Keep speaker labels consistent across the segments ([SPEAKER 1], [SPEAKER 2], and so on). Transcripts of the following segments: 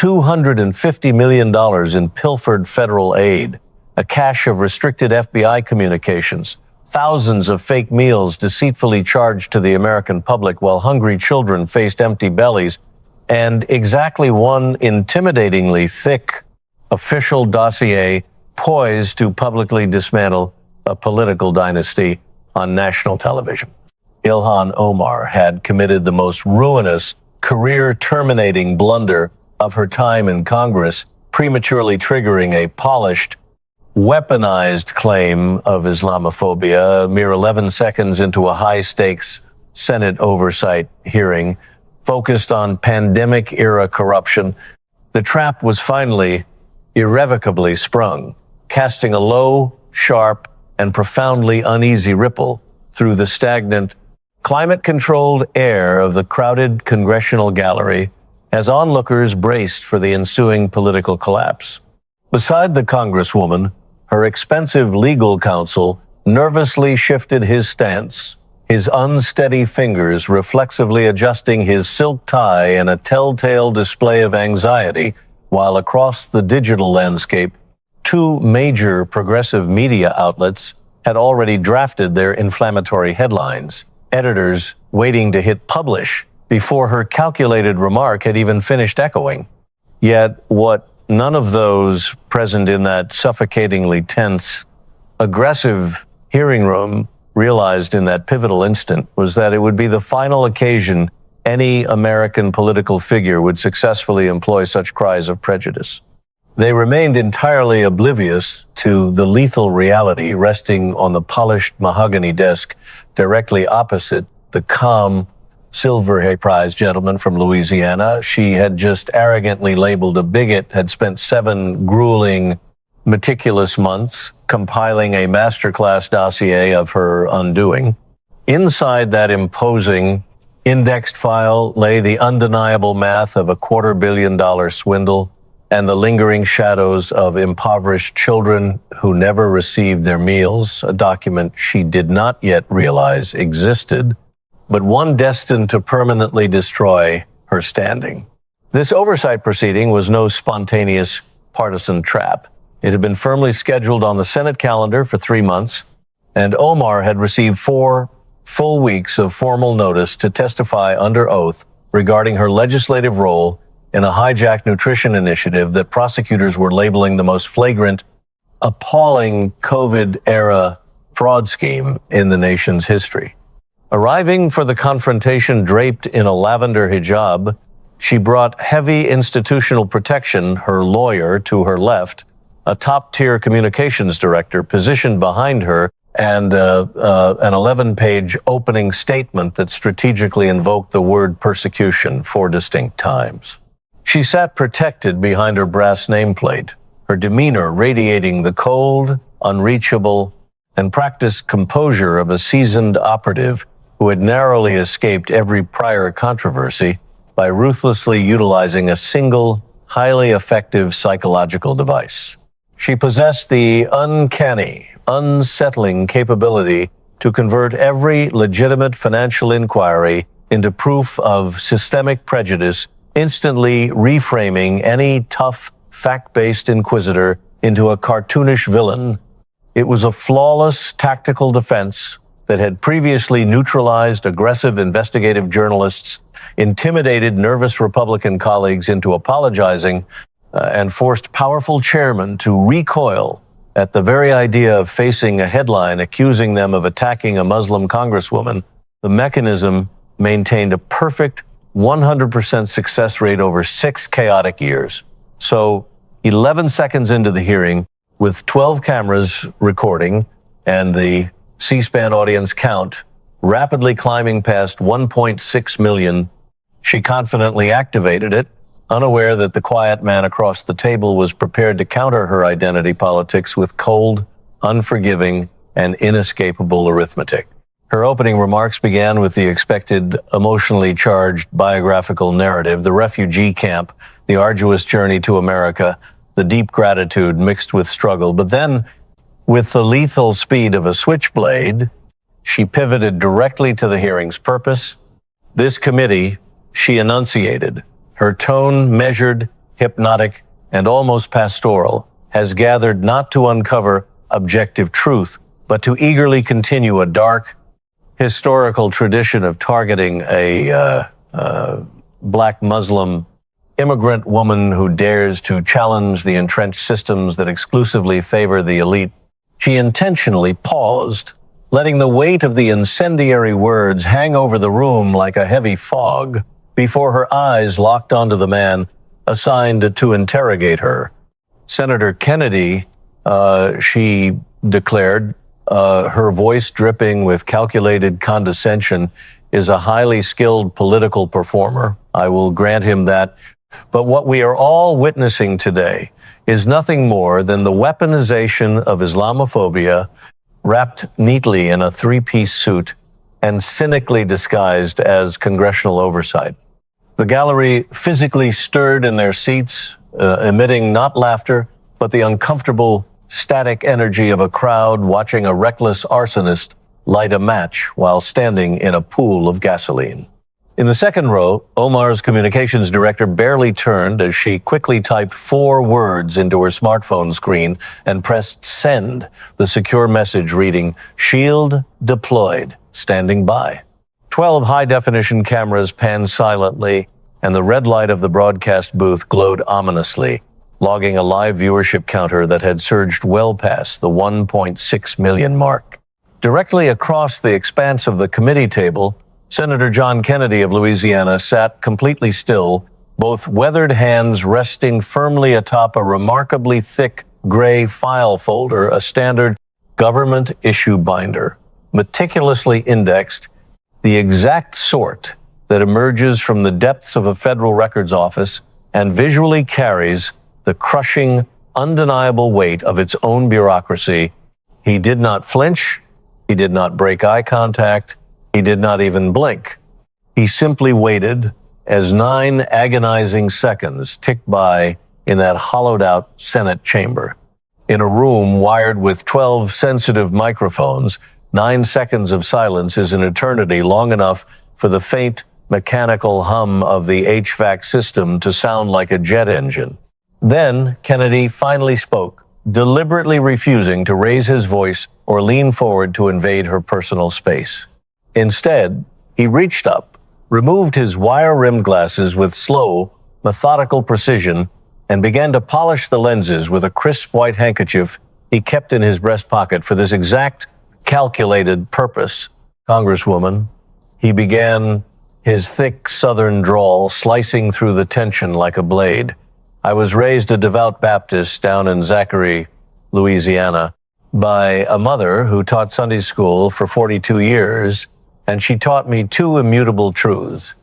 [SPEAKER 1] $250 million in pilfered federal aid, a cache of restricted FBI communications, thousands of fake meals deceitfully charged to the American public while hungry children faced empty bellies, and exactly one intimidatingly thick official dossier poised to publicly dismantle a political dynasty on national television. Ilhan Omar had committed the most ruinous, career-terminating blunder of her time in Congress, prematurely triggering a polished, weaponized claim of Islamophobia mere 11 seconds into a high-stakes Senate oversight hearing focused on pandemic-era corruption. The trap was finally irrevocably sprung, casting a low, sharp, and profoundly uneasy ripple through the stagnant, climate-controlled air of the crowded congressional gallery as onlookers braced for the ensuing political collapse. Beside the Congresswoman, her expensive legal counsel nervously shifted his stance, his unsteady fingers reflexively adjusting his silk tie in a telltale display of anxiety, while across the digital landscape, two major progressive media outlets had already drafted their inflammatory headlines, editors waiting to hit publish before her calculated remark had even finished echoing. Yet what none of those present in that suffocatingly tense, aggressive hearing room realized in that pivotal instant was that it would be the final occasion any American political figure would successfully employ such cries of prejudice. They remained entirely oblivious to the lethal reality resting on the polished mahogany desk directly opposite the calm Silver Hay Prize gentleman from Louisiana she had just arrogantly labeled a bigot, had spent 7 grueling, meticulous months compiling a masterclass dossier of her undoing. Inside that imposing, indexed file lay the undeniable math of a $250 million swindle and the lingering shadows of impoverished children who never received their meals, a document she did not yet realize existed, but one destined to permanently destroy her standing. This oversight proceeding was no spontaneous partisan trap. It had been firmly scheduled on the Senate calendar for 3 months, and Omar had received 4 full weeks of formal notice to testify under oath regarding her legislative role in a hijacked nutrition initiative that prosecutors were labeling the most flagrant, appalling COVID-era fraud scheme in the nation's history. Arriving for the confrontation draped in a lavender hijab, she brought heavy institutional protection, her lawyer to her left, a top-tier communications director positioned behind her, and an 11-page opening statement that strategically invoked the word persecution 4 distinct times. She sat protected behind her brass nameplate, her demeanor radiating the cold, unreachable, and practiced composure of a seasoned operative who had narrowly escaped every prior controversy by ruthlessly utilizing a single, highly effective psychological device. She possessed the uncanny, unsettling capability to convert every legitimate financial inquiry into proof of systemic prejudice, instantly reframing any tough, fact-based inquisitor into a cartoonish villain. It was a flawless tactical defense that had previously neutralized aggressive investigative journalists, intimidated nervous Republican colleagues into apologizing, and forced powerful chairmen to recoil at the very idea of facing a headline accusing them of attacking a Muslim congresswoman. The mechanism maintained a perfect 100% success rate over 6 chaotic years. So 11 seconds into the hearing, with 12 cameras recording and the C-SPAN audience count rapidly climbing past 1.6 million, she confidently activated it, unaware that the quiet man across the table was prepared to counter her identity politics with cold, unforgiving, and inescapable arithmetic. Her opening remarks began with the expected emotionally charged biographical narrative, the refugee camp, the arduous journey to America, the deep gratitude mixed with struggle. But then, with the lethal speed of a switchblade, she pivoted directly to the hearing's purpose. This committee, she enunciated, her tone measured hypnotic, and almost pastoral, has gathered not to uncover objective truth, but to eagerly continue a dark, historical tradition of targeting a black Muslim immigrant woman who dares to challenge the entrenched systems that exclusively favor the elite. She intentionally paused, letting the weight of the incendiary words hang over the room like a heavy fog before her eyes locked onto the man assigned to interrogate her. Senator Kennedy, she declared, her voice dripping with calculated condescension, is a highly skilled political performer. I will grant him that. But what we are all witnessing today is nothing more than the weaponization of Islamophobia wrapped neatly in a three-piece suit and cynically disguised as congressional oversight. The gallery physically stirred in their seats, emitting not laughter, but the uncomfortable, static energy of a crowd watching a reckless arsonist light a match while standing in a pool of gasoline. In the second row, Omar's communications director barely turned as she quickly typed 4 words into her smartphone screen and pressed send, the secure message reading, "Shield deployed, standing by." 12 high-definition cameras panned silently, and the red light of the broadcast booth glowed ominously, logging a live viewership counter that had surged well past the 1.6 million mark. Directly across the expanse of the committee table, Senator John Kennedy of Louisiana sat completely still, both weathered hands resting firmly atop a remarkably thick gray file folder, a standard government issue binder, meticulously indexed, the exact sort that emerges from the depths of a federal records office and visually carries the crushing, undeniable weight of its own bureaucracy. He did not flinch. He did not break eye contact. He did not even blink. He simply waited as 9 agonizing seconds ticked by in that hollowed-out Senate chamber. In a room wired with 12 sensitive microphones, 9 seconds of silence is an eternity, long enough for the faint mechanical hum of the HVAC system to sound like a jet engine. Then Kennedy finally spoke, deliberately refusing to raise his voice or lean forward to invade her personal space. Instead, he reached up, removed his wire-rimmed glasses with slow, methodical precision, and began to polish the lenses with a crisp white handkerchief he kept in his breast pocket for this exact, calculated purpose. "Congresswoman," he began, his thick Southern drawl slicing through the tension like a blade. "I was raised a devout Baptist down in Zachary, Louisiana, by a mother who taught Sunday school for 42 years, and she taught me 2 immutable truths."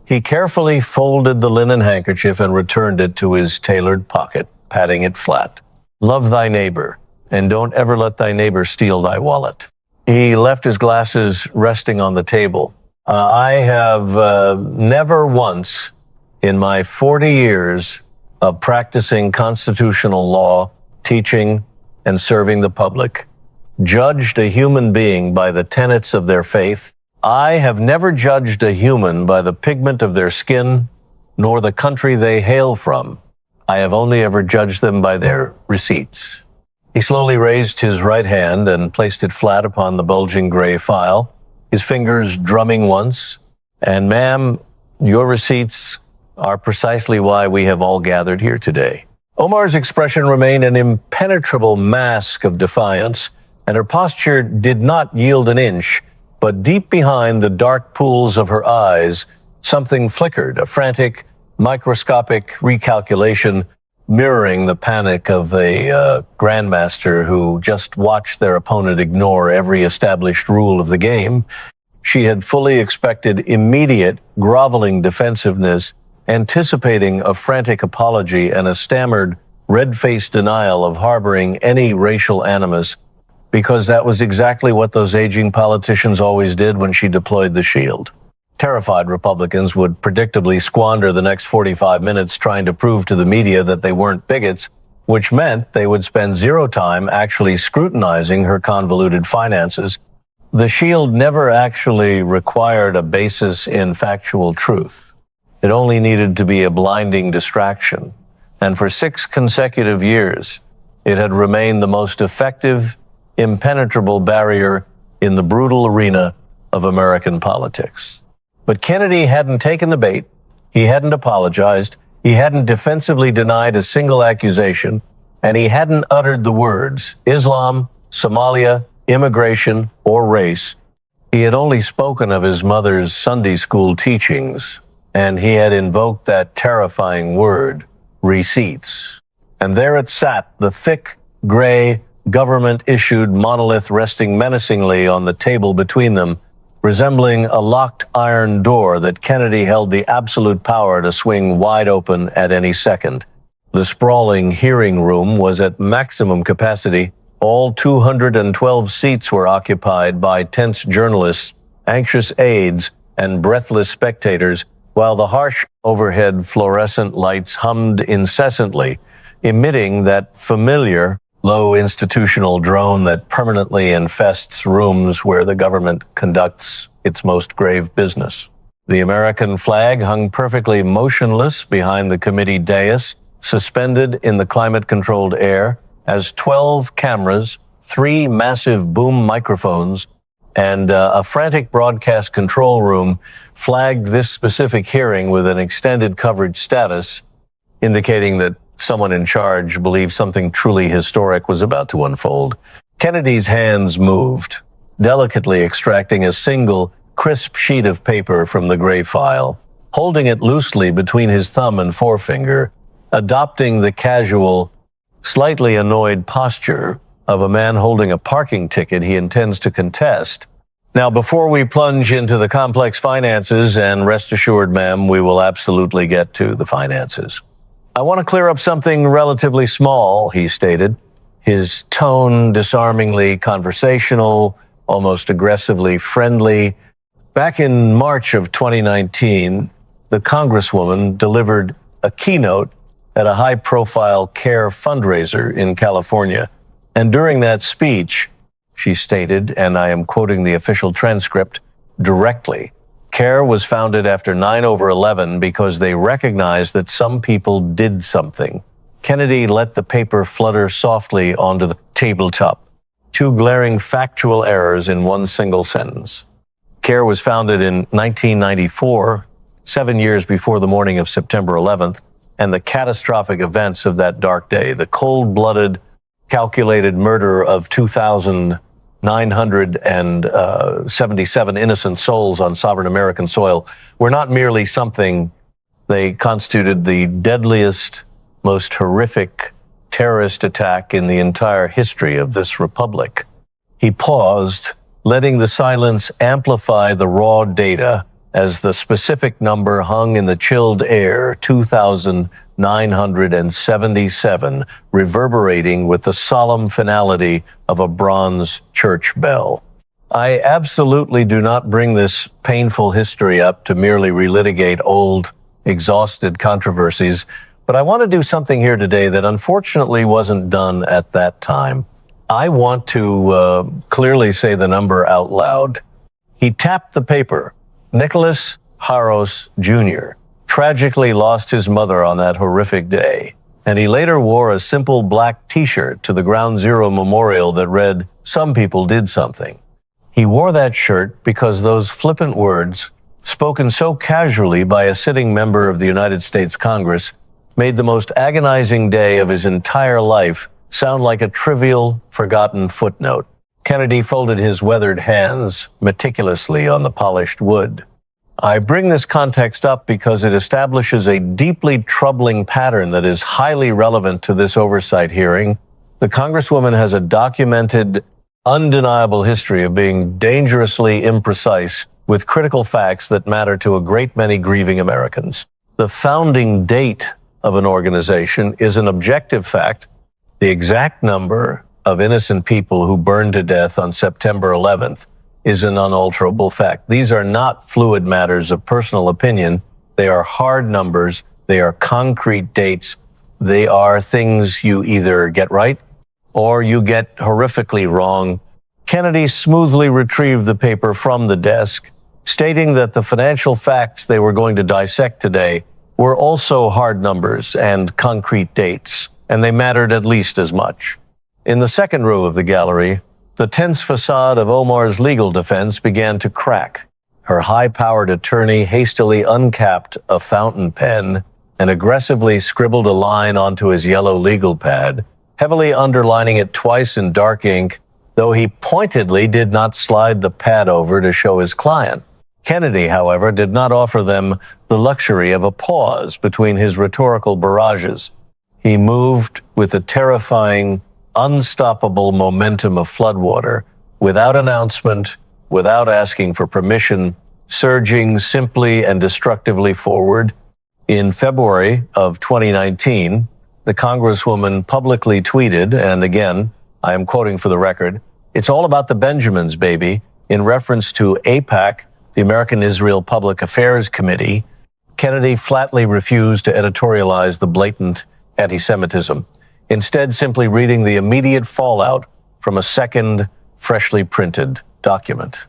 [SPEAKER 1] He carefully folded the linen handkerchief and returned it to his tailored pocket, patting it flat. "Love thy neighbor, and don't ever let thy neighbor steal thy wallet." He left his glasses resting on the table. I have never once in my 40 years of practicing constitutional law, teaching, and serving the public, judged a human being by the tenets of their faith. I have never judged a human by the pigment of their skin, nor the country they hail from. I have only ever judged them by their receipts. He slowly raised his right hand and placed it flat upon the bulging gray file, his fingers drumming once. "And ma'am, your receipts are precisely why we have all gathered here today." Omar's expression remained an impenetrable mask of defiance, and her posture did not yield an inch, but deep behind the dark pools of her eyes, something flickered, a frantic, microscopic recalculation mirroring the panic of a grandmaster who just watched their opponent ignore every established rule of the game. She had fully expected immediate, groveling defensiveness, anticipating a frantic apology and a stammered, red-faced denial of harboring any racial animus, because that was exactly what those aging politicians always did when she deployed the shield. Terrified Republicans would predictably squander the next 45 minutes trying to prove to the media that they weren't bigots, which meant they would spend zero time actually scrutinizing her convoluted finances. The shield never actually required a basis in factual truth. It only needed to be a blinding distraction, and for 6 consecutive years, it had remained the most effective, impenetrable barrier in the brutal arena of American politics. But Kennedy hadn't taken the bait, he hadn't apologized, he hadn't defensively denied a single accusation, and he hadn't uttered the words Islam, Somalia, immigration, or race. He had only spoken of his mother's Sunday school teachings, and he had invoked that terrifying word, receipts. And there it sat, the thick, gray, government-issued monolith resting menacingly on the table between them, resembling a locked iron door that Kennedy held the absolute power to swing wide open at any second. The sprawling hearing room was at maximum capacity. All 212 seats were occupied by tense journalists, anxious aides, and breathless spectators, while the harsh overhead fluorescent lights hummed incessantly, emitting that familiar, low institutional drone that permanently infests rooms where the government conducts its most grave business. The American flag hung perfectly motionless behind the committee dais, suspended in the climate-controlled air, as 12 cameras, 3 massive boom microphones, and a frantic broadcast control room flagged this specific hearing with an extended coverage status, indicating that someone in charge believed something truly historic was about to unfold. Kennedy's hands moved, delicately extracting a single, crisp sheet of paper from the gray file, holding it loosely between his thumb and forefinger, adopting the casual, slightly annoyed posture of a man holding a parking ticket he intends to contest. Now, before we plunge into the complex finances, and rest assured, ma'am, we will absolutely get to the finances, I want to clear up something relatively small, he stated, his tone disarmingly conversational, almost aggressively friendly. Back in March of 2019, the Congresswoman delivered a keynote at a high-profile CARE fundraiser in California. And during that speech, she stated, and I am quoting the official transcript directly, CARE was founded after 9/11 because they recognized that some people did something. Kennedy let the paper flutter softly onto the tabletop. 2 glaring factual errors in one single sentence. CARE was founded in 1994, 7 years before the morning of September 11th, and the catastrophic events of that dark day, the cold-blooded, calculated murder of 2,977 innocent souls on sovereign American soil, were not merely something. They constituted the deadliest, most horrific terrorist attack in the entire history of this republic. He paused, letting the silence amplify the raw data as the specific number hung in the chilled air, 2,977, reverberating with the solemn finality of a bronze church bell. I absolutely do not bring this painful history up to merely relitigate old, exhausted controversies, but I want to do something here today that unfortunately wasn't done at that time. I want to clearly say the number out loud. He tapped the paper. Nicholas Haros Jr. tragically lost his mother on that horrific day, and he later wore a simple black T-shirt to the Ground Zero memorial that read, "Some people did something." He wore that shirt because those flippant words, spoken so casually by a sitting member of the United States Congress, made the most agonizing day of his entire life sound like a trivial, forgotten footnote. Kennedy folded his weathered hands meticulously on the polished wood. I bring this context up because it establishes a deeply troubling pattern that is highly relevant to this oversight hearing. The Congresswoman has a documented, undeniable history of being dangerously imprecise with critical facts that matter to a great many grieving Americans. The founding date of an organization is an objective fact. The exact number of innocent people who burned to death on September 11th is an unalterable fact. These are not fluid matters of personal opinion. They are hard numbers. They are concrete dates. They are things you either get right or you get horrifically wrong. Kennedy smoothly retrieved the paper from the desk, stating that the financial facts they were going to dissect today were also hard numbers and concrete dates, and they mattered at least as much. In the second row of the gallery, the tense facade of Omar's legal defense began to crack. Her high-powered attorney hastily uncapped a fountain pen and aggressively scribbled a line onto his yellow legal pad, heavily underlining it twice in dark ink, though he pointedly did not slide the pad over to show his client. Kennedy, however, did not offer them the luxury of a pause between his rhetorical barrages. He moved with a terrifying, unstoppable momentum of floodwater, without announcement, without asking for permission, surging simply and destructively forward. In February of 2019, the Congresswoman publicly tweeted, and again, I am quoting for the record, "It's all about the Benjamins, baby," in reference to AIPAC, the American Israel Public Affairs Committee. Kennedy flatly refused to editorialize the blatant anti-Semitism, instead simply reading the immediate fallout from a second, freshly printed document.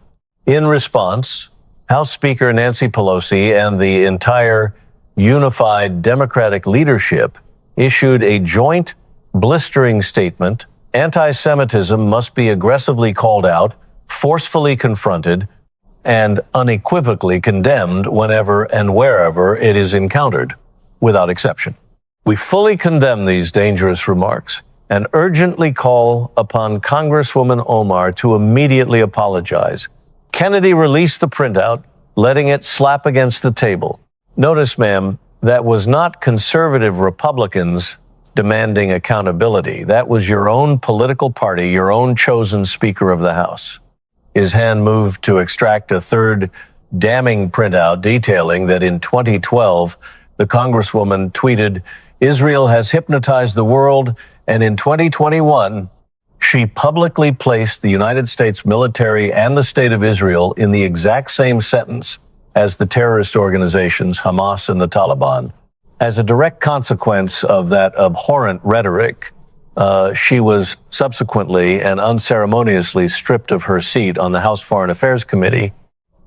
[SPEAKER 1] In response, House Speaker Nancy Pelosi and the entire unified Democratic leadership issued a joint, blistering statement: anti-Semitism must be aggressively called out, forcefully confronted, and unequivocally condemned whenever and wherever it is encountered, without exception. We fully condemn these dangerous remarks and urgently call upon Congresswoman Omar to immediately apologize. Kennedy released the printout, letting it slap against the table. Notice, ma'am, that was not conservative Republicans demanding accountability. That was your own political party, your own chosen Speaker of the House. His hand moved to extract a third damning printout detailing that in 2012, the Congresswoman tweeted, "Israel has hypnotized the world," and in 2021, she publicly placed the United States military and the state of Israel in the exact same sentence as the terrorist organizations Hamas and the Taliban. As a direct consequence of that abhorrent rhetoric, she was subsequently and unceremoniously stripped of her seat on the House Foreign Affairs Committee.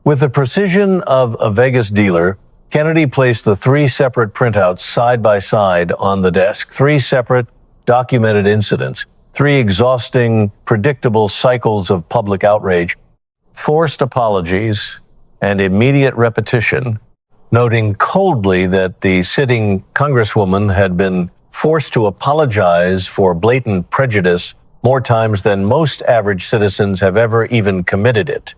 [SPEAKER 1] With the precision of a Vegas dealer, Kennedy placed the three separate printouts side by side on the desk, three separate documented incidents, three exhausting, predictable cycles of public outrage, forced apologies, and immediate repetition, noting coldly that the sitting Congresswoman had been forced to apologize for blatant prejudice more times than most average citizens have ever even committed it.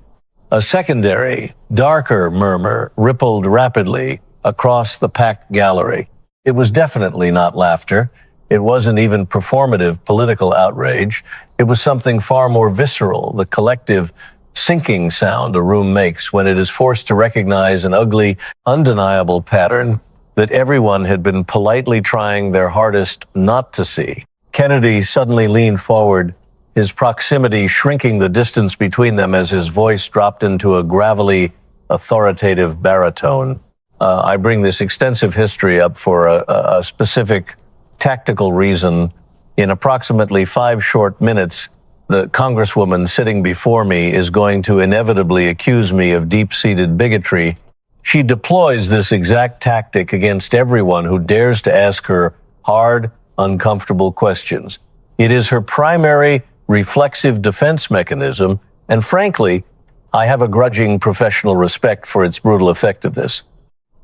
[SPEAKER 1] A secondary, darker murmur rippled rapidly across the packed gallery. It was definitely not laughter. It wasn't even performative political outrage. It was something far more visceral, the collective sinking sound a room makes when it is forced to recognize an ugly, undeniable pattern that everyone had been politely trying their hardest not to see. Kennedy suddenly leaned forward, his proximity shrinking the distance between them as his voice dropped into a gravelly, authoritative baritone. I bring this extensive history up for a specific tactical reason. In approximately 5 short minutes, the Congresswoman sitting before me is going to inevitably accuse me of deep-seated bigotry. She deploys this exact tactic against everyone who dares to ask her hard, uncomfortable questions. It is her primary reflexive defense mechanism, and frankly, I have a grudging professional respect for its brutal effectiveness.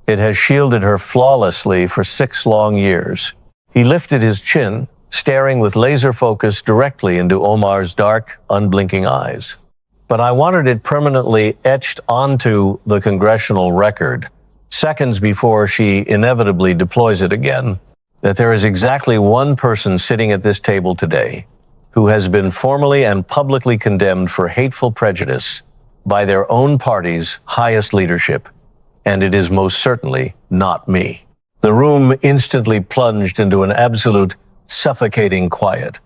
[SPEAKER 1] It has shielded her flawlessly for 6 long years. He lifted his chin, staring with laser focus directly into Omar's dark, unblinking eyes. But I wanted it permanently etched onto the congressional record, seconds before she inevitably deploys it again, that there is exactly one person sitting at this table today who has been formally and publicly condemned for hateful prejudice by their own party's highest leadership, and it is most certainly not me. The room instantly plunged into an absolute suffocating quiet,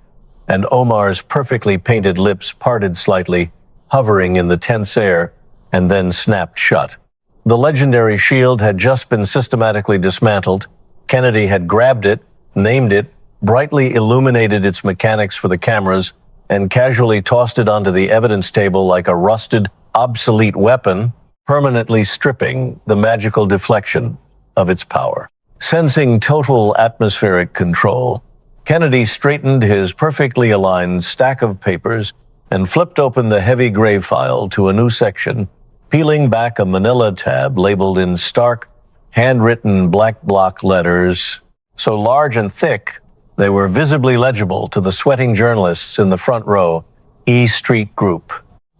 [SPEAKER 1] and Omar's perfectly painted lips parted slightly, hovering in the tense air, and then snapped shut. The legendary shield had just been systematically dismantled. Kennedy had grabbed it, named it, brightly illuminated its mechanics for the cameras, and casually tossed it onto the evidence table like a rusted, obsolete weapon, permanently stripping the magical deflection of its power. Sensing total atmospheric control, Kennedy straightened his perfectly aligned stack of papers and flipped open the heavy gray file to a new section, peeling back a manila tab labeled in stark, handwritten black block letters, so large and thick they were visibly legible to the sweating journalists in the front row, E Street Group.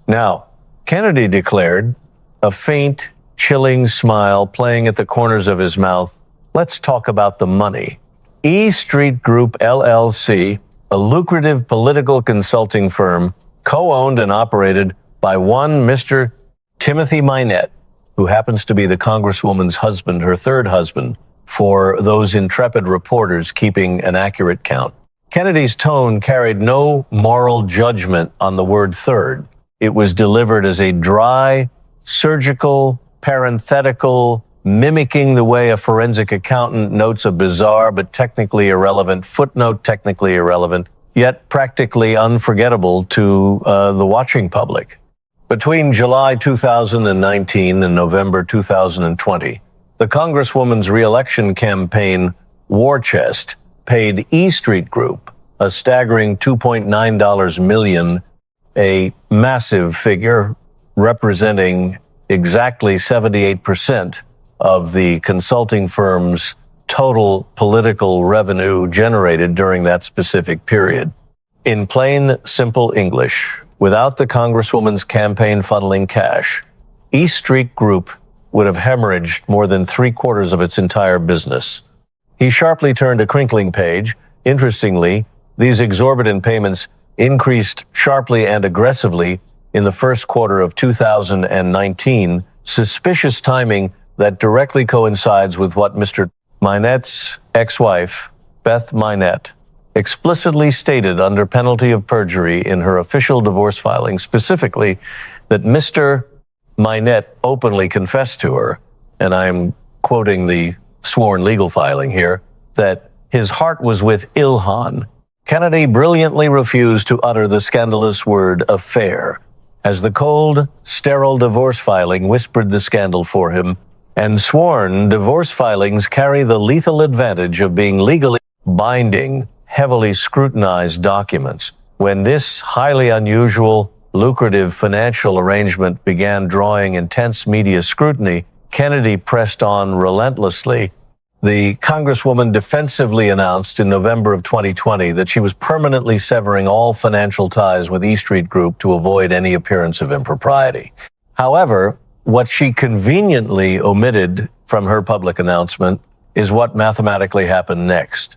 [SPEAKER 1] Now, Kennedy declared, a faint, chilling smile playing at the corners of his mouth, let's talk about the money. E Street Group, LLC, a lucrative political consulting firm, co-owned and operated by one Mr. Timothy Minette, who happens to be the Congresswoman's husband, her third husband, for those intrepid reporters keeping an accurate count. Kennedy's tone carried no moral judgment on the word third. It was delivered as a dry, surgical, parenthetical, mimicking the way a forensic accountant notes a bizarre but technically irrelevant footnote, technically irrelevant, yet practically unforgettable to the watching public. Between July 2019 and November 2020, the Congresswoman's re-election campaign war chest paid E Street Group a staggering $2.9 million, a massive figure representing exactly 78% of the consulting firm's total political revenue generated during that specific period. In plain, simple English, without the Congresswoman's campaign funneling cash, E Street Group would have hemorrhaged more than 3/4 of its entire business. He sharply turned a crinkling page. Interestingly, these exorbitant payments increased sharply and aggressively in the first quarter of 2019, suspicious timing that directly coincides with what Mr. Minette's ex-wife, Beth Minette, explicitly stated under penalty of perjury in her official divorce filing, specifically that Mr. Minette openly confessed to her, and I'm quoting the sworn legal filing here, that his heart was with Ilhan. Kennedy brilliantly refused to utter the scandalous word affair, as the cold, sterile divorce filing whispered the scandal for him, and sworn divorce filings carry the lethal advantage of being legally binding, heavily scrutinized documents. When this highly unusual, lucrative financial arrangement began drawing intense media scrutiny, Kennedy pressed on relentlessly. The Congresswoman defensively announced in November of 2020 that she was permanently severing all financial ties with E Street Group to avoid any appearance of impropriety. However, what she conveniently omitted from her public announcement is what mathematically happened next.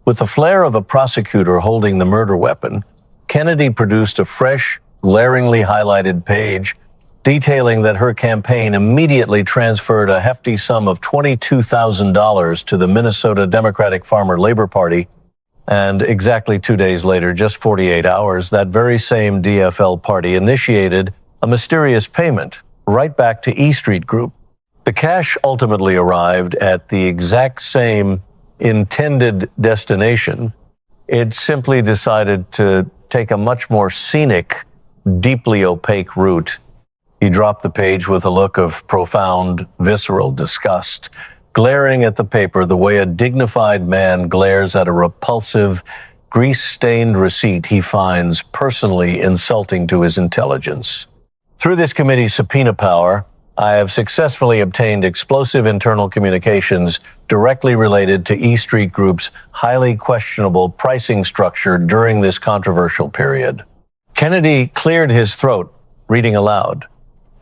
[SPEAKER 1] With the flair of a prosecutor holding the murder weapon, Kennedy produced a fresh, glaringly highlighted page detailing that her campaign immediately transferred a hefty sum of $22,000 to the Minnesota Democratic Farmer Labor Party, and exactly 2 days later, just 48 hours, that very same DFL party initiated a mysterious payment right back to E Street Group. The cash ultimately arrived at the exact same intended destination. It simply decided to take a much more scenic, deeply opaque route. He dropped the page with a look of profound, visceral disgust, glaring at the paper the way a dignified man glares at a repulsive, grease-stained receipt he finds personally insulting to his intelligence. Through this committee's subpoena power, I have successfully obtained explosive internal communications directly related to E Street Group's highly questionable pricing structure during this controversial period. Kennedy cleared his throat, reading aloud.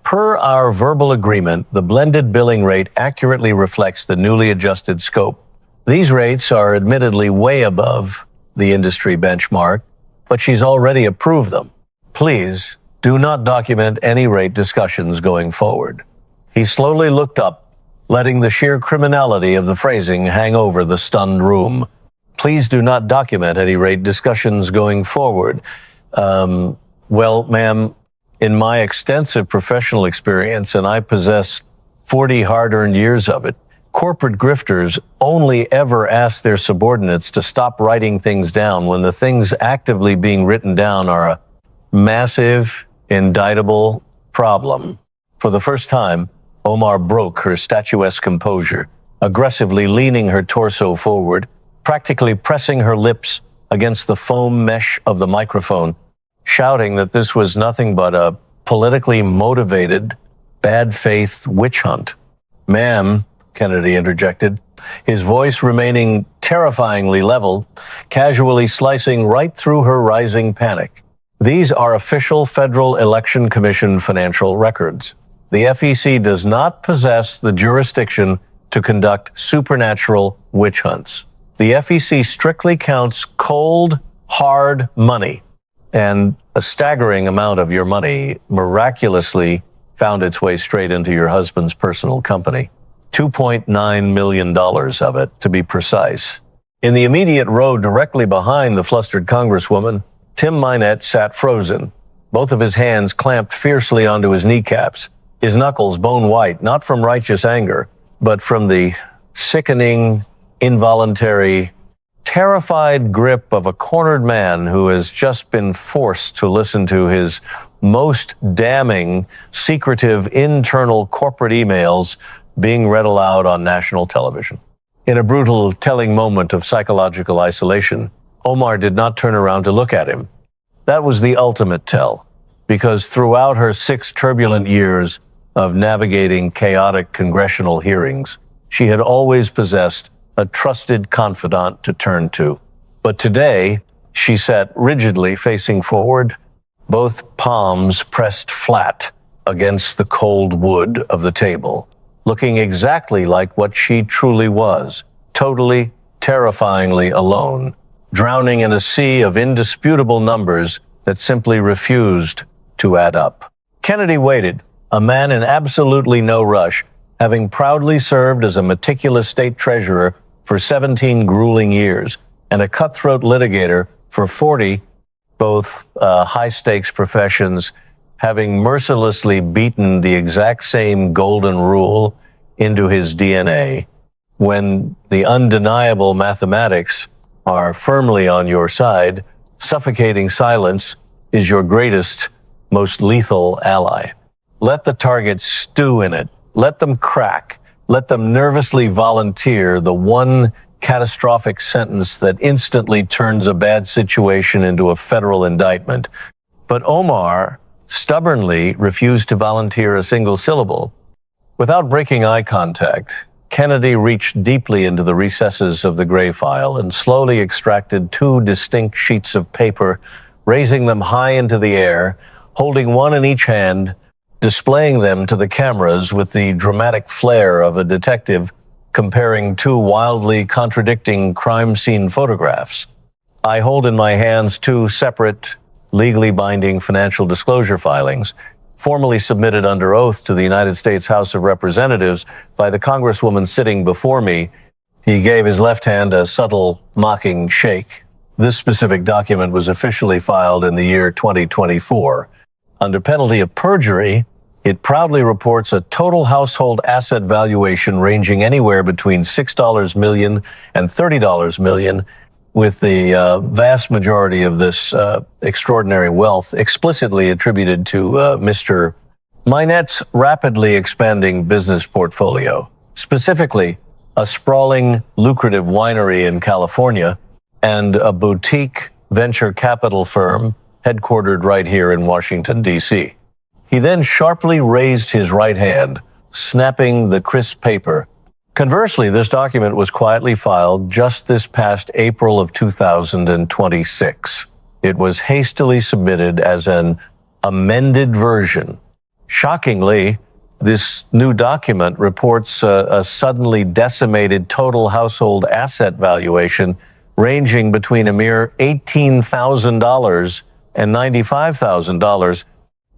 [SPEAKER 1] Per our verbal agreement, the blended billing rate accurately reflects the newly adjusted scope. These rates are admittedly way above the industry benchmark, but she's already approved them. Please do not document any rate discussions going forward. He slowly looked up, letting the sheer criminality of the phrasing hang over the stunned room. Please do not document any rate discussions going forward. Well, ma'am, in my extensive professional experience, and I possess 40 hard-earned years of it, corporate grifters only ever ask their subordinates to stop writing things down when the things actively being written down are a massive, indictable problem. For the first time, Omar broke her statuesque composure. aggressively leaning her torso forward, practically pressing her lips against the foam mesh of the microphone, shouting that this was nothing but a politically motivated, bad faith witch hunt. "Ma'am," Kennedy interjected, his voice remaining terrifyingly level, casually slicing right through her rising panic. "These are official Federal Election Commission financial records. The FEC does not possess the jurisdiction to conduct supernatural witch hunts. The FEC strictly counts cold, hard money, and a staggering amount of your money miraculously found its way straight into your husband's personal company. $2.9 million of it, to be precise." In the immediate row directly behind the flustered Congresswoman, Tim Minette sat frozen, both of his hands clamped fiercely onto his kneecaps, his knuckles bone white, not from righteous anger, but from the sickening, involuntary, terrified grip of a cornered man who has just been forced to listen to his most damning, secretive, internal corporate emails being read aloud on national television. In a brutal, telling moment of psychological isolation, Omar did not turn around to look at him. That was the ultimate tell, because throughout her 6 turbulent years of navigating chaotic congressional hearings, she had always possessed a trusted confidant to turn to. But today, she sat rigidly facing forward, both palms pressed flat against the cold wood of the table, looking exactly like what she truly was, totally, terrifyingly alone, drowning in a sea of indisputable numbers that simply refused to add up. Kennedy waited, a man in absolutely no rush, having proudly served as a meticulous state treasurer for 17 grueling years and a cutthroat litigator for 40, both high-stakes professions, having mercilessly beaten the exact same golden rule into his DNA. When the undeniable mathematics are firmly on your side, suffocating silence is your greatest, most lethal ally. Let the targets stew in it. Let them crack. Let them nervously volunteer the one catastrophic sentence that instantly turns a bad situation into a federal indictment. But Omar stubbornly refused to volunteer a single syllable. Without breaking eye contact, Kennedy reached deeply into the recesses of the gray file and slowly extracted 2 distinct sheets of paper, raising them high into the air, holding one in each hand, displaying them to the cameras with the dramatic flair of a detective comparing 2 wildly contradicting crime scene photographs. I hold in my hands 2 separate, legally binding financial disclosure filings, formally submitted under oath to the United States House of Representatives by the Congresswoman sitting before me. He gave his left hand a subtle, mocking shake. This specific document was officially filed in the year 2024. Under penalty of perjury, it proudly reports a total household asset valuation ranging anywhere between $6 million and $30 million, with the vast majority of this extraordinary wealth explicitly attributed to Mr. Minette's rapidly expanding business portfolio, specifically a sprawling, lucrative winery in California and a boutique venture capital firm headquartered right here in Washington, D.C. He then sharply raised his right hand, snapping the crisp paper. Conversely, this document was quietly filed just this past April of 2026. It was hastily submitted as an amended version. Shockingly, this new document reports a suddenly decimated total household asset valuation ranging between a mere $18,000 and $95,000.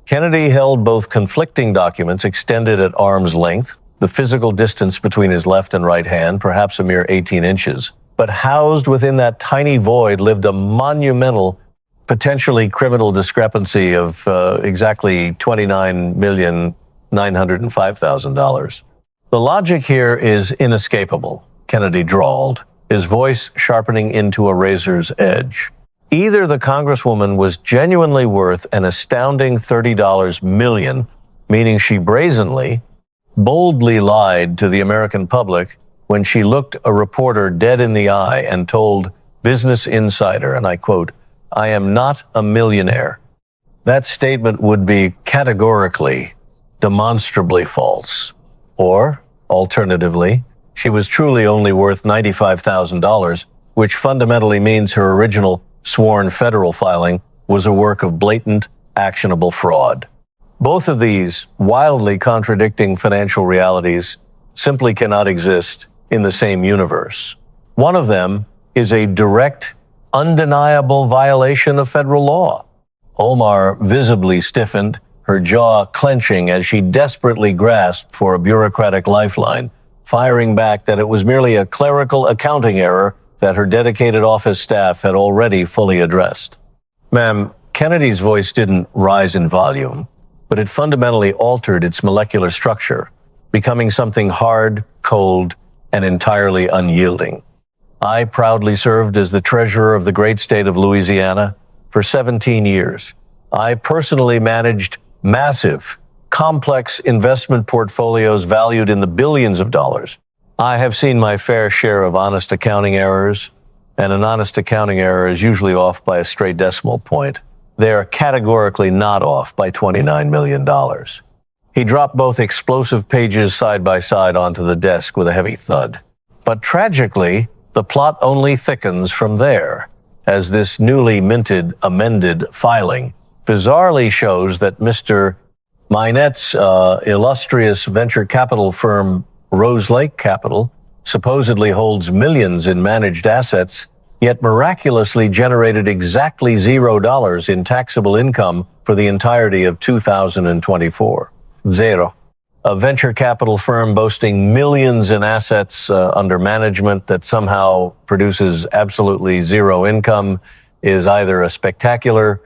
[SPEAKER 1] Kennedy held both conflicting documents extended at arm's length, the physical distance between his left and right hand, perhaps a mere 18 inches. But housed within that tiny void lived a monumental, potentially criminal discrepancy of exactly $29,905,000. The logic here is inescapable, Kennedy drawled, his voice sharpening into a razor's edge. Either the Congresswoman was genuinely worth an astounding $30 million, meaning she brazenly, boldly lied to the American public when she looked a reporter dead in the eye and told Business Insider, and I quote, "I am not a millionaire." That statement would be categorically, demonstrably false. Or, alternatively, she was truly only worth $95,000, which fundamentally means her original sworn federal filing was a work of blatant, actionable fraud. Both of these wildly contradicting financial realities simply cannot exist in the same universe. One of them is a direct, undeniable violation of federal law. Omar visibly stiffened, her jaw clenching as she desperately grasped for a bureaucratic lifeline, firing back that it was merely a clerical accounting error that her dedicated office staff had already fully addressed. Ma'am, Kennedy's voice didn't rise in volume, but it fundamentally altered its molecular structure, becoming something hard, cold, and entirely unyielding. I proudly served as the treasurer of the great state of Louisiana for 17 years. I personally managed massive, complex investment portfolios valued in the billions of dollars. I have seen my fair share of honest accounting errors, and an honest accounting error is usually off by a straight decimal point. They are categorically not off by $29 million. He dropped both explosive pages side by side onto the desk with a heavy thud. But tragically, the plot only thickens from there, as this newly minted, amended filing bizarrely shows that Mr. Minette's illustrious venture capital firm, Rose Lake Capital, supposedly holds millions in managed assets, yet miraculously generated exactly $0 in taxable income for the entirety of 2024. Zero. A venture capital firm boasting millions in assets under management that somehow produces absolutely zero income is either a spectacular,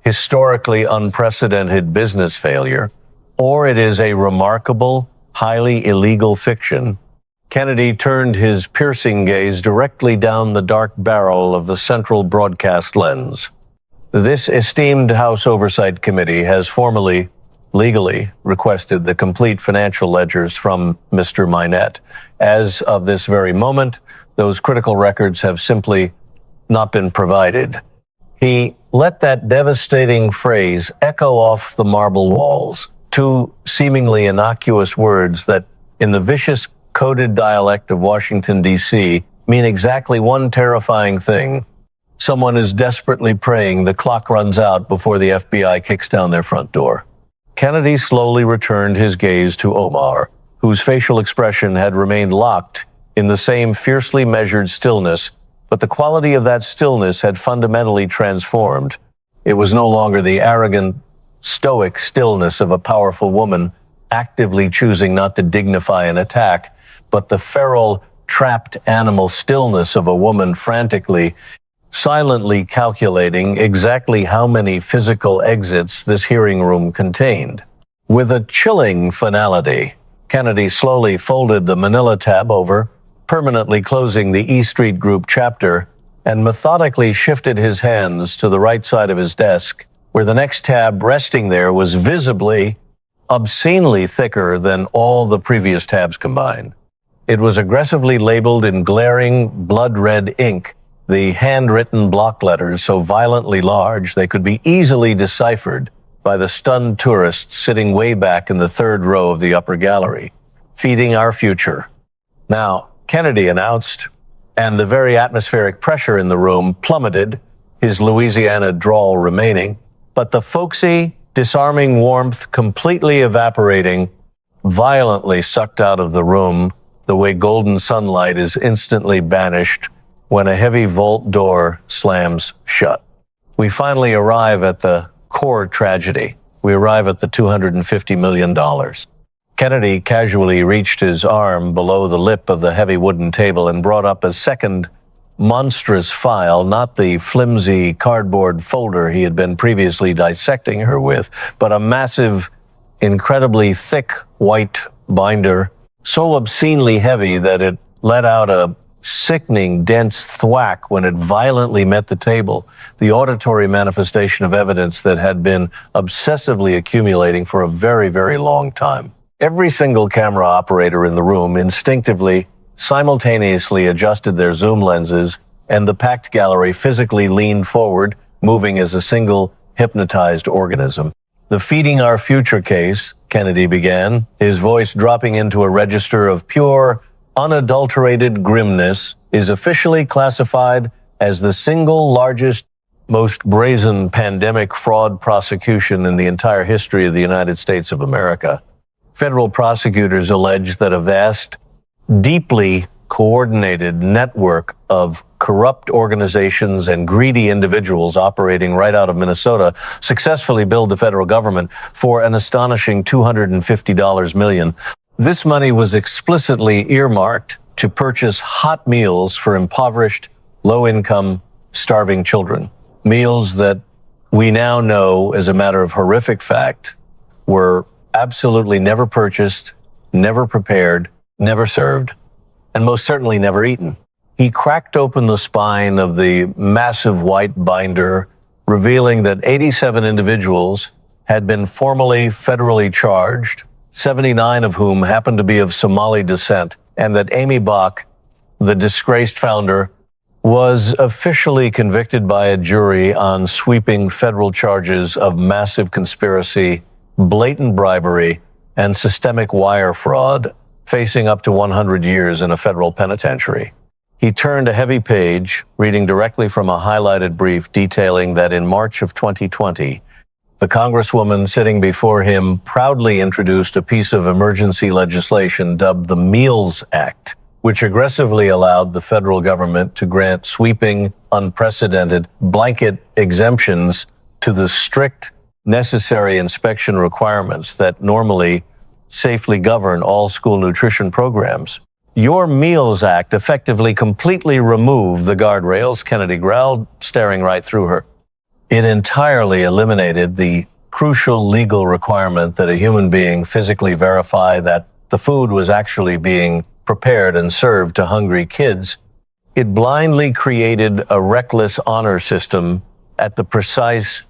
[SPEAKER 1] historically unprecedented business failure, or it is a remarkable, highly illegal fiction. Kennedy turned his piercing gaze directly down the dark barrel of the central broadcast lens. This esteemed House Oversight Committee has formally, legally requested the complete financial ledgers from Mr. Minette. As of this very moment, those critical records have simply not been provided. He let that devastating phrase echo off the marble walls, two seemingly innocuous words that, in the vicious coded dialect of Washington, D.C., mean exactly one terrifying thing. Someone is desperately praying the clock runs out before the FBI kicks down their front door. Kennedy slowly returned his gaze to Omar, whose facial expression had remained locked in the same fiercely measured stillness, but the quality of that stillness had fundamentally transformed. It was no longer the arrogant, stoic stillness of a powerful woman actively choosing not to dignify an attack, but the feral, trapped animal stillness of a woman frantically, silently calculating exactly how many physical exits this hearing room contained. With a chilling finality, Kennedy slowly folded the manila tab over, permanently closing the E Street Group chapter, and methodically shifted his hands to the right side of his desk, where the next tab resting there was visibly, obscenely thicker than all the previous tabs combined. It was aggressively labeled in glaring, blood-red ink, the handwritten block letters so violently large they could be easily deciphered by the stunned tourists sitting way back in the third row of the upper gallery. Feeding our future. Now, Kennedy announced, and the very atmospheric pressure in the room plummeted, his Louisiana drawl remaining, but the folksy, disarming warmth completely evaporating, violently sucked out of the room the way golden sunlight is instantly banished when a heavy vault door slams shut. We finally arrive at the core tragedy. We arrive at the $250 million. Kennedy casually reached his arm below the lip of the heavy wooden table and brought up a second monstrous file, not the flimsy cardboard folder he had been previously dissecting her with, but a massive, incredibly thick white binder, so obscenely heavy that it let out a sickening, dense thwack when it violently met the table, the auditory manifestation of evidence that had been obsessively accumulating for a very, very long time. Every single camera operator in the room instinctively simultaneously adjusted their zoom lenses, and the packed gallery physically leaned forward, moving as a single hypnotized organism. "The Feeding Our Future case," Kennedy began, his voice dropping into a register of pure, unadulterated grimness, "is officially classified as the single largest, most brazen pandemic fraud prosecution in the entire history of the United States of America. Federal prosecutors allege that a vast, deeply coordinated network of corrupt organizations and greedy individuals operating right out of Minnesota successfully billed the federal government for an astonishing $250 million. This money was explicitly earmarked to purchase hot meals for impoverished, low-income, starving children. Meals that we now know, as a matter of horrific fact, were absolutely never purchased, never prepared, never served, and most certainly never eaten. He cracked open the spine of the massive white binder, revealing that 87 individuals had been formally federally charged, 79 of whom happened to be of Somali descent, and that Amy Bach, the disgraced founder, was officially convicted by a jury on sweeping federal charges of massive conspiracy, blatant bribery, and systemic wire fraud, facing up to 100 years in a federal penitentiary. He turned a heavy page, reading directly from a highlighted brief detailing that in March of 2020, the Congresswoman sitting before him proudly introduced a piece of emergency legislation dubbed the Meals Act, which aggressively allowed the federal government to grant sweeping, unprecedented blanket exemptions to the strict, necessary inspection requirements that normally safely govern all school nutrition programs. "Your Meals Act effectively completely removed the guardrails," Kennedy growled, staring right through her. "It entirely eliminated the crucial legal requirement that a human being physically verify that the food was actually being prepared and served to hungry kids. It blindly created a reckless honor system at the precise,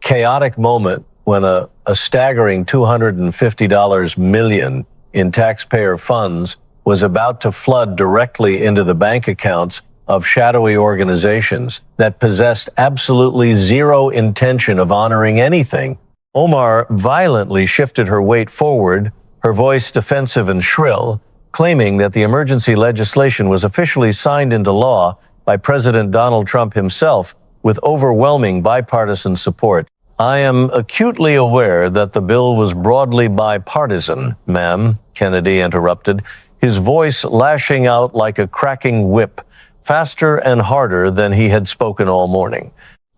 [SPEAKER 1] chaotic moment when a staggering $250 million in taxpayer funds was about to flood directly into the bank accounts of shadowy organizations that possessed absolutely zero intention of honoring anything." Omar violently shifted her weight forward, her voice defensive and shrill, claiming that the emergency legislation was officially signed into law by President Donald Trump himself with overwhelming bipartisan support. "I am acutely aware that the bill was broadly bipartisan, ma'am," Kennedy interrupted, his voice lashing out like a cracking whip, faster and harder than he had spoken all morning.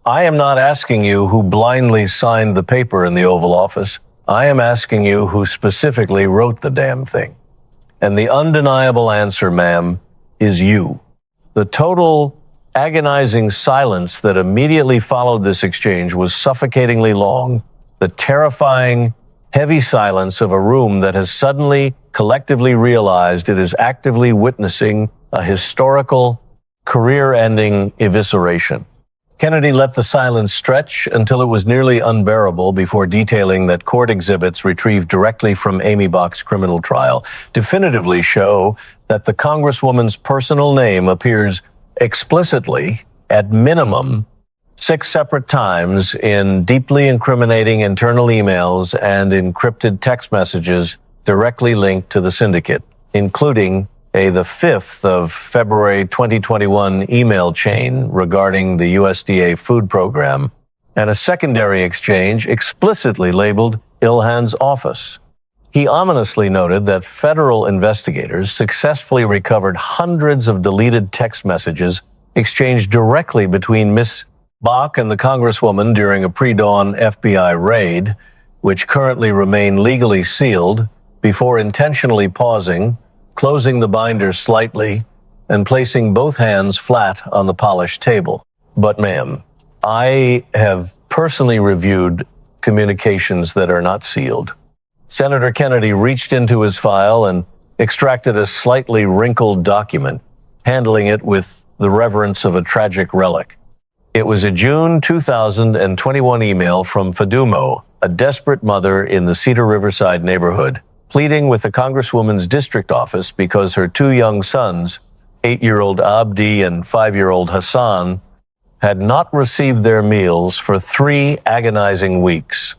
[SPEAKER 1] "I am not asking you who blindly signed the paper in the Oval Office. I am asking you who specifically wrote the damn thing. And the undeniable answer, ma'am, is you." The total, agonizing silence that immediately followed this exchange was suffocatingly long, the terrifying, heavy silence of a room that has suddenly, collectively realized it is actively witnessing a historical, career-ending evisceration. Kennedy let the silence stretch until it was nearly unbearable before detailing that court exhibits retrieved directly from Amy Bach's criminal trial definitively show that the Congresswoman's personal name appears explicitly, at minimum, 6 separate times in deeply incriminating internal emails and encrypted text messages directly linked to the syndicate, including the 5th of February 2021 email chain regarding the USDA food program, and a secondary exchange explicitly labeled Ilhan's office. He ominously noted that federal investigators successfully recovered hundreds of deleted text messages exchanged directly between Ms. Bach and the Congresswoman during a pre-dawn FBI raid, which currently remain legally sealed, before intentionally pausing, closing the binder slightly, and placing both hands flat on the polished table. "But ma'am, I have personally reviewed communications that are not sealed." Senator Kennedy reached into his file and extracted a slightly wrinkled document, handling it with the reverence of a tragic relic. It was a June 2021 email from Fadumo, a desperate mother in the Cedar Riverside neighborhood. pleading with the Congresswoman's district office because her two young sons, 8-year-old Abdi and 5-year-old Hassan, had not received their meals for 3 agonizing weeks.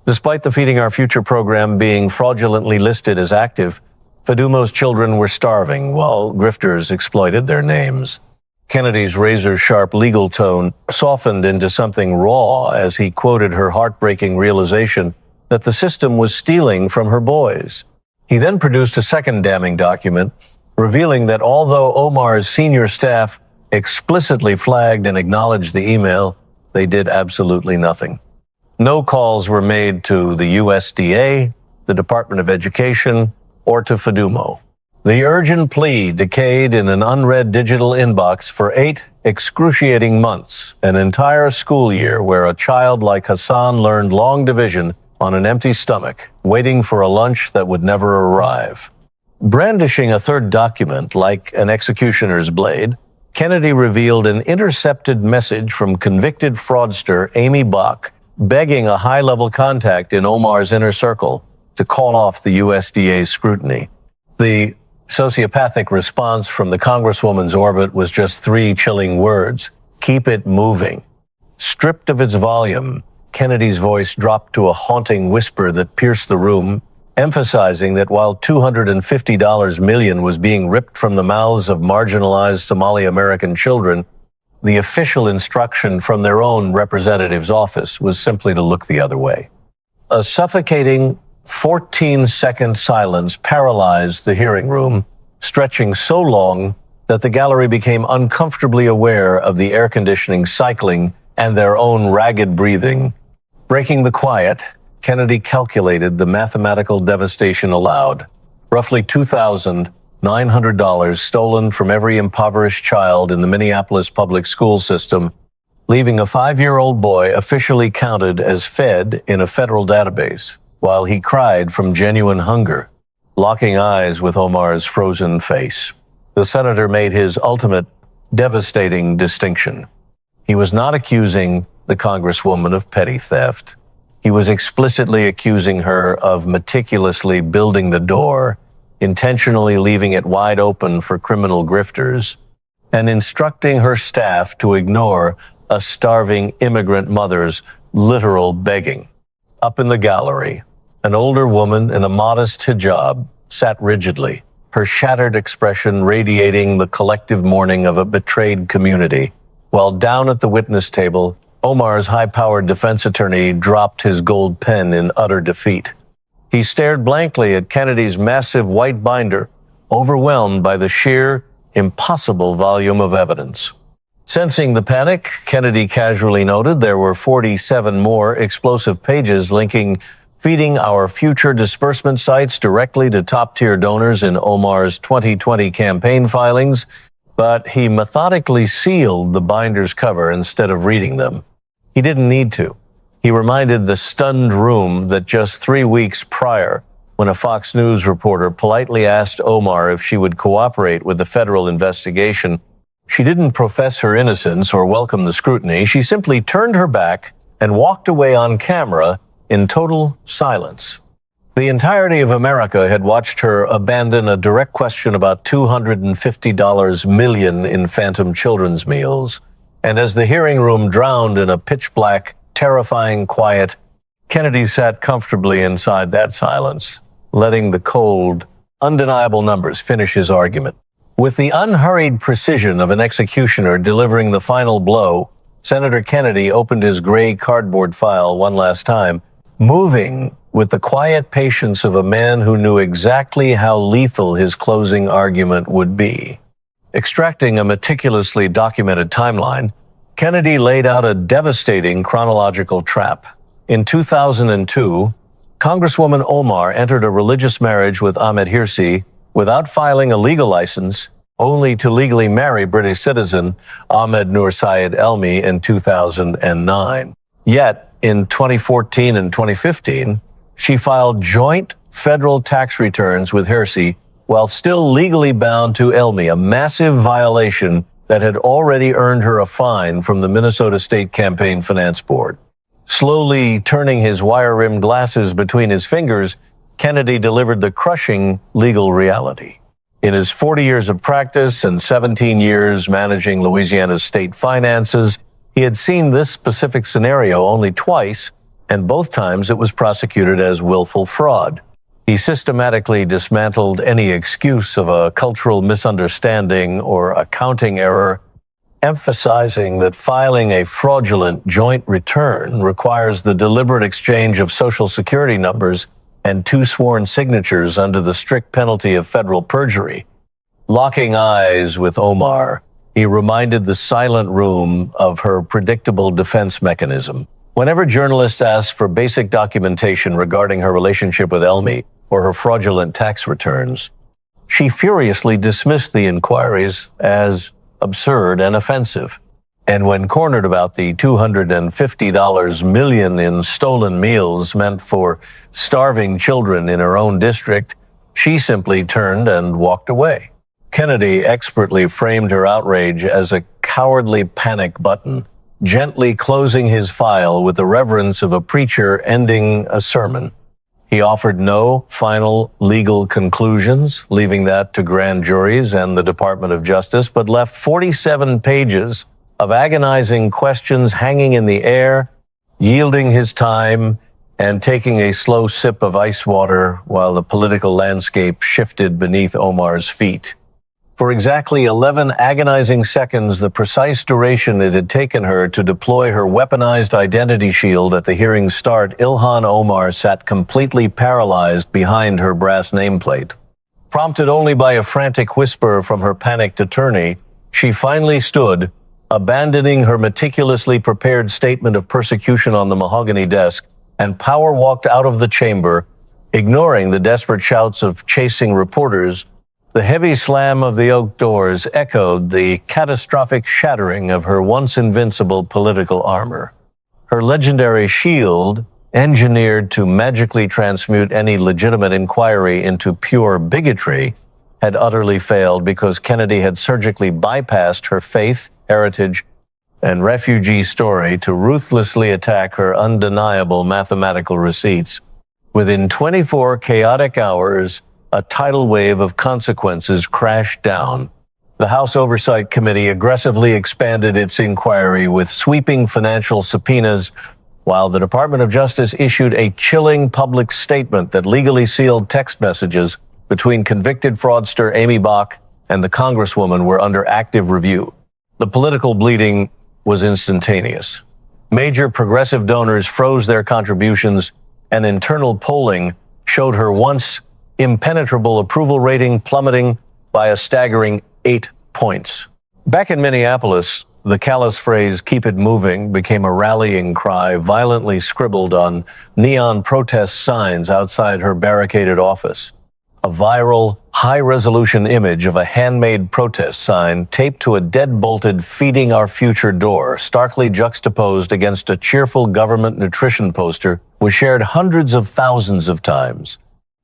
[SPEAKER 1] Despite the Feeding Our Future program being fraudulently listed as active, Fadumo's children were starving while grifters exploited their names. Kennedy's razor-sharp legal tone softened into something raw as he quoted her heartbreaking realization that the system was stealing from her boys. He then produced a second damning document, revealing that although Omar's senior staff explicitly flagged and acknowledged the email, they did absolutely nothing. No calls were made to the USDA, the Department of Education, or to Fadumo. The urgent plea decayed in an unread digital inbox for 8 excruciating months, an entire school year where a child like Hassan learned long division on an empty stomach, waiting for a lunch that would never arrive. Brandishing a third document like an executioner's blade, Kennedy revealed an intercepted message from convicted fraudster Amy Bach, begging a high-level contact in Omar's inner circle to call off the USDA's scrutiny. The sociopathic response from the Congresswoman's orbit was just 3 chilling words: keep it moving. Stripped of its volume, Kennedy's voice dropped to a haunting whisper that pierced the room, emphasizing that while $250 million was being ripped from the mouths of marginalized Somali American children, the official instruction from their own representative's office was simply to look the other way. A suffocating 14-second silence paralyzed the hearing room, stretching so long that the gallery became uncomfortably aware of the air conditioning cycling and their own ragged breathing. Breaking the quiet, Kennedy calculated the mathematical devastation allowed. Roughly $2,900 stolen from every impoverished child in the Minneapolis public school system, leaving a 5-year-old boy officially counted as fed in a federal database, while he cried from genuine hunger, locking eyes with Omar's frozen face. The senator made his ultimate, devastating distinction. He was not accusing the Congresswoman of petty theft. He was explicitly accusing her of meticulously building the door, intentionally leaving it wide open for criminal grifters, and instructing her staff to ignore a starving immigrant mother's literal begging. Up in the gallery, an older woman in a modest hijab sat rigidly, her shattered expression radiating the collective mourning of a betrayed community, while down at the witness table, Omar's high-powered defense attorney dropped his gold pen in utter defeat. He stared blankly at Kennedy's massive white binder, overwhelmed by the sheer, impossible volume of evidence. Sensing the panic, Kennedy casually noted there were 47 more explosive pages linking Feeding Our Future disbursement sites directly to top-tier donors in Omar's 2020 campaign filings, but he methodically sealed the binder's cover instead of reading them. He didn't need to. He reminded the stunned room that just 3 weeks prior, when a Fox News reporter politely asked Omar if she would cooperate with the federal investigation, she didn't profess her innocence or welcome the scrutiny. She simply turned her back and walked away on camera in total silence. The entirety of America had watched her abandon a direct question about $250 million in phantom children's meals. And as the hearing room drowned in a pitch-black, terrifying quiet, Kennedy sat comfortably inside that silence, letting the cold, undeniable numbers finish his argument. With the unhurried precision of an executioner delivering the final blow, Senator Kennedy opened his gray cardboard file one last time, moving with the quiet patience of a man who knew exactly how lethal his closing argument would be. Extracting a meticulously documented timeline, Kennedy laid out a devastating chronological trap. In 2002, Congresswoman Omar entered a religious marriage with Ahmed Hirsi without filing a legal license, only to legally marry British citizen Ahmed Nur Syed Elmi in 2009. Yet, in 2014 and 2015, she filed joint federal tax returns with Hirsi while still legally bound to Elmi, a massive violation that had already earned her a fine from the Minnesota State Campaign Finance Board. Slowly turning his wire-rimmed glasses between his fingers, Kennedy delivered the crushing legal reality. In his 40 years of practice and 17 years managing Louisiana's state finances, he had seen this specific scenario only twice, and both times it was prosecuted as willful fraud. He systematically dismantled any excuse of a cultural misunderstanding or accounting error, emphasizing that filing a fraudulent joint return requires the deliberate exchange of Social Security numbers and 2 sworn signatures under the strict penalty of federal perjury. Locking eyes with Omar, he reminded the silent room of her predictable defense mechanism. Whenever journalists asked for basic documentation regarding her relationship with Elmi or her fraudulent tax returns, she furiously dismissed the inquiries as absurd and offensive. And when cornered about the $250 million in stolen meals meant for starving children in her own district, she simply turned and walked away. Kennedy expertly framed her outrage as a cowardly panic button, gently closing his file with the reverence of a preacher ending a sermon. He offered no final legal conclusions, leaving that to grand juries and the Department of Justice, but left 47 pages of agonizing questions hanging in the air, yielding his time and taking a slow sip of ice water while the political landscape shifted beneath Omar's feet. For exactly 11 agonizing seconds, the precise duration it had taken her to deploy her weaponized identity shield at the hearing's start, Ilhan Omar sat completely paralyzed behind her brass nameplate. Prompted only by a frantic whisper from her panicked attorney, she finally stood, abandoning her meticulously prepared statement of persecution on the mahogany desk, and power walked out of the chamber, ignoring the desperate shouts of chasing reporters. The heavy slam of the oak doors echoed the catastrophic shattering of her once invincible political armor. Her legendary shield, engineered to magically transmute any legitimate inquiry into pure bigotry, had utterly failed because Kennedy had surgically bypassed her faith, heritage, and refugee story to ruthlessly attack her undeniable mathematical receipts. Within 24 chaotic hours, a tidal wave of consequences crashed down. The House Oversight Committee aggressively expanded its inquiry with sweeping financial subpoenas, while the Department of Justice issued a chilling public statement that legally sealed text messages between convicted fraudster Amy Bach and the Congresswoman were under active review. The political bleeding was instantaneous. Major progressive donors froze their contributions, and internal polling showed her once impenetrable approval rating plummeting by a staggering 8 points. Back in Minneapolis, the callous phrase "keep it moving" became a rallying cry violently scribbled on neon protest signs outside her barricaded office. A viral, high-resolution image of a handmade protest sign taped to a dead-bolted "Feeding Our Future" door, starkly juxtaposed against a cheerful government nutrition poster, was shared hundreds of thousands of times.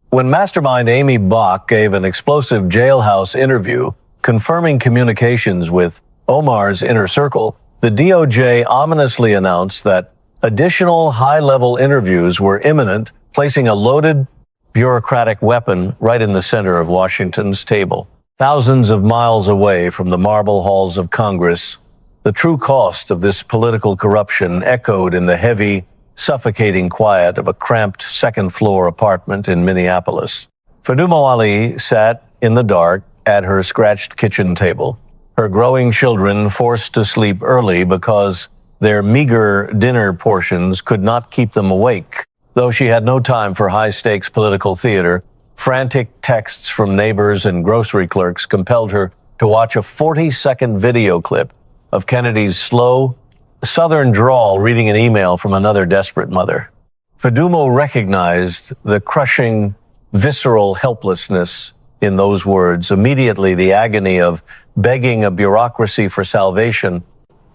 [SPEAKER 1] When mastermind Amy Bach gave an explosive jailhouse interview confirming communications with Omar's inner circle, the DOJ ominously announced that additional high-level interviews were imminent, placing a loaded bureaucratic weapon right in the center of Washington's table. Thousands of miles away from the marble halls of Congress, the true cost of this political corruption echoed in the heavy, suffocating quiet of a cramped second-floor apartment in Minneapolis. Fadumo Ali sat in the dark at her scratched kitchen table, her growing children forced to sleep early because their meager dinner portions could not keep them awake. Though she had no time for high-stakes political theater, frantic texts from neighbors and grocery clerks compelled her to watch a 40-second video clip of Kennedy's slow, Southern drawl reading an email from another desperate mother. Fadumo recognized the crushing, visceral helplessness in those words, immediately the agony of begging a bureaucracy for salvation,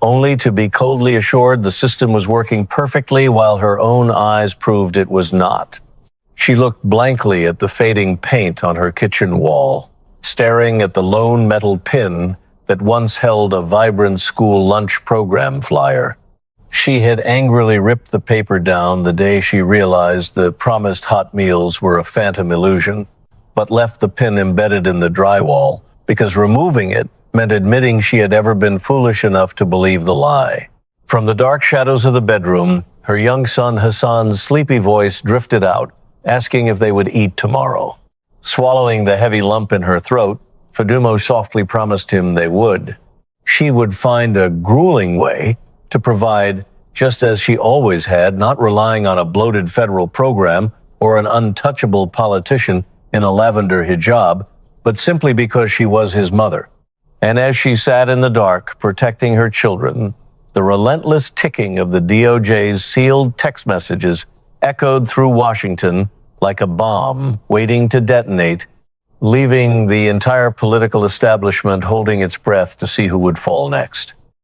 [SPEAKER 1] only to be coldly assured the system was working perfectly while her own eyes proved it was not. She looked blankly at the fading paint on her kitchen wall, staring at the lone metal pin that once held a vibrant school lunch program flyer. She had angrily ripped the paper down the day she realized the promised hot meals were a phantom illusion, but left the pin embedded in the drywall because removing it meant admitting she had ever been foolish enough to believe the lie. From the dark shadows of the bedroom, her young son Hassan's sleepy voice drifted out, asking if they would eat tomorrow. Swallowing the heavy lump in her throat, Fadumo softly promised him they would. She would find a grueling way to provide, just as she always had, not relying on a bloated federal program or an untouchable politician in a lavender hijab, but simply because she was his mother. And as she sat in the dark, protecting her children, the relentless ticking of the DOJ's sealed text messages echoed through Washington like a bomb waiting to detonate, leaving the entire political establishment holding its breath to see who would fall next.